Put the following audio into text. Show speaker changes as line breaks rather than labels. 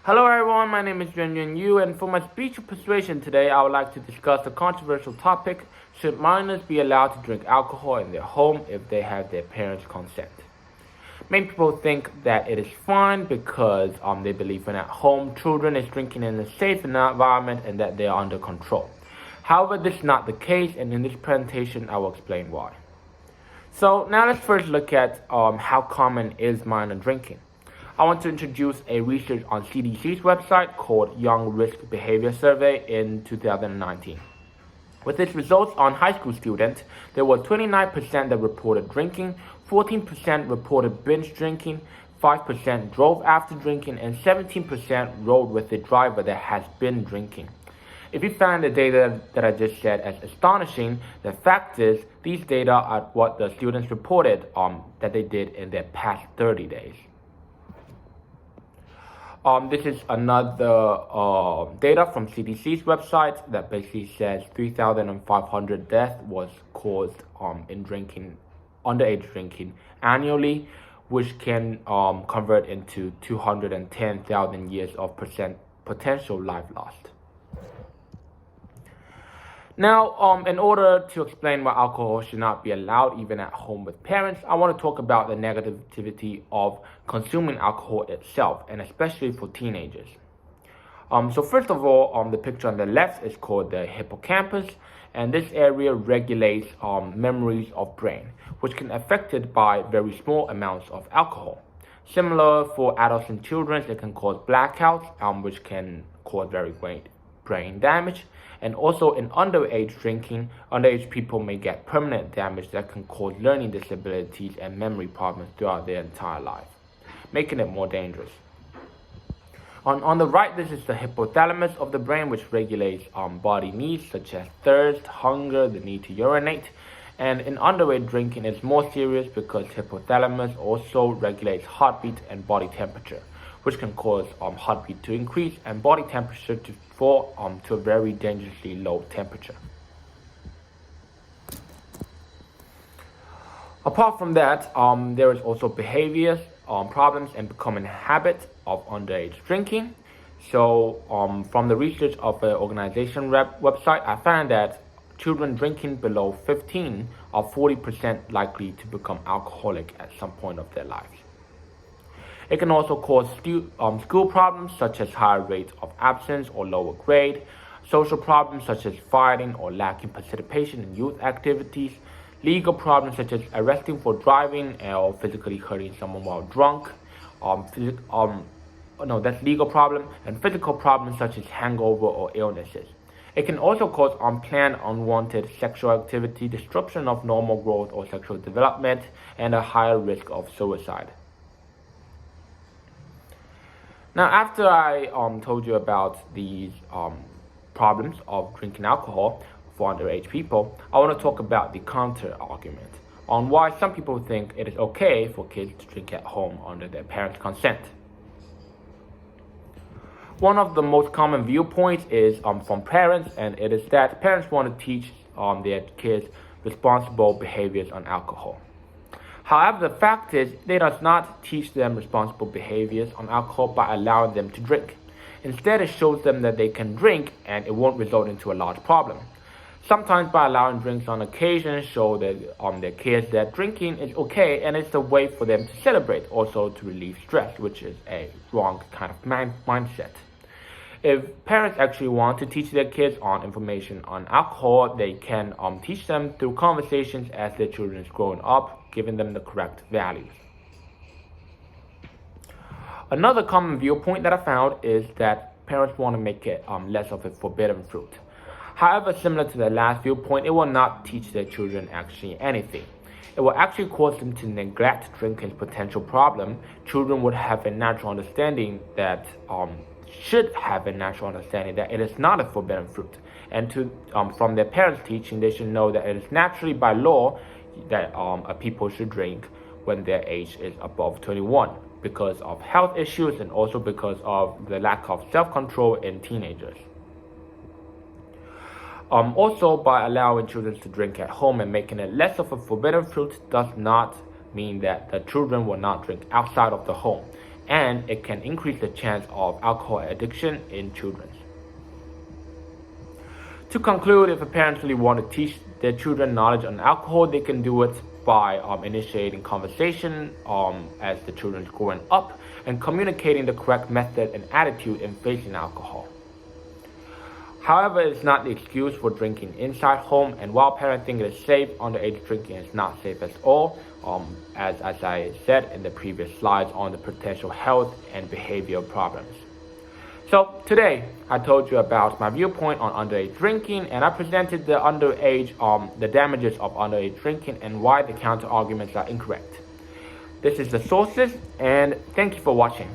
Hello everyone, my name is Yuenyuen Yu, and for my speech of persuasion today, I would like to discuss a controversial topic: should minors be allowed to drink alcohol in their home if they have their parents' consent? Many people think that it is fine because they believe when at home children is drinking in a safe environment and that they are under control. However, this is not the case, and in this presentation I will explain why. So now let's first look at how common is minor drinking. I want to introduce a research on CDC's website called Young Risk Behavior Survey in 2019. With its results on high school students, there were 29% that reported drinking, 14% reported binge drinking, 5% drove after drinking, and 17% rode with a driver that has been drinking. If you find the data that I just said as astonishing, the fact is these data are what the students reported that they did in their past 30 days. This is another data from CDC's website that basically says 3,500 deaths was caused in drinking, underage drinking annually, which can convert into 210,000 years of potential life lost. Now, in order to explain why alcohol should not be allowed even at home with parents, I want to talk about the negativity of consuming alcohol itself, and especially for teenagers. So first of all, the picture on the left is called the hippocampus, and this area regulates memories of brain, which can be affected by very small amounts of alcohol. Similar for adults and children, it can cause blackouts, which can cause very great brain damage. And also in underage drinking, underage people may get permanent damage that can cause learning disabilities and memory problems throughout their entire life, making it more dangerous. On the right, this is the hypothalamus of the brain, which regulates body needs such as thirst, hunger, the need to urinate. And in underage drinking, it's more serious because hypothalamus also regulates heartbeat and body temperature, which can cause heartbeat to increase and body temperature to fall to a very dangerously low temperature. Apart from that, there is also behavior problems and becoming a habit of underage drinking. So from the research of the organization website, I found that children drinking below 15 are 40% likely to become alcoholic at some point of their lives. It can also cause school problems such as higher rates of absence or lower grade, social problems such as fighting or lacking participation in youth activities, legal problems such as arresting for driving or physically hurting someone while drunk. That's legal problem, and physical problems such as hangover or illnesses. It can also cause unplanned, unwanted sexual activity, disruption of normal growth or sexual development, and a higher risk of suicide. Now, after I told you about these problems of drinking alcohol for underage people, I want to talk about the counter argument on why some people think it is okay for kids to drink at home under their parents' consent. One of the most common viewpoints is from parents, and it is that parents want to teach their kids responsible behaviors on alcohol. However, the fact is, they does not teach them responsible behaviors on alcohol by allowing them to drink. Instead, it shows them that they can drink and it won't result into a large problem. Sometimes by allowing drinks on occasion, show that their kids that drinking is okay and it's a way for them to celebrate, also to relieve stress, which is a wrong kind of mindset. If parents actually want to teach their kids information on alcohol, they can teach them through conversations as their children is growing up, giving them the correct values. Another common viewpoint that I found is that parents want to make it less of a forbidden fruit. However, similar to the last viewpoint, it will not teach their children actually anything. It will actually cause them to neglect drinking's potential problem. Children would have a natural understanding that should have a natural understanding that it is not a forbidden fruit, and from their parents' teaching, they should know that it is naturally by law that people should drink when their age is above 21 because of health issues and also because of the lack of self-control in teenagers. Also, by allowing children to drink at home and making it less of a forbidden fruit does not mean that the children will not drink outside of the home. and it can increase the chance of alcohol addiction in children. To conclude, if parents really want to teach their children knowledge on alcohol, they can do it by initiating conversation as the children is growing up and communicating the correct method and attitude in facing alcohol. However, it's not the excuse for drinking inside home, and while parents think it is safe, underage drinking is not safe at all, as I said in the previous slides on the potential health and behavioral problems. So today, I told you about my viewpoint on underage drinking, and I presented the damages of underage drinking and why the counter arguments are incorrect. This is the sources, and thank you for watching.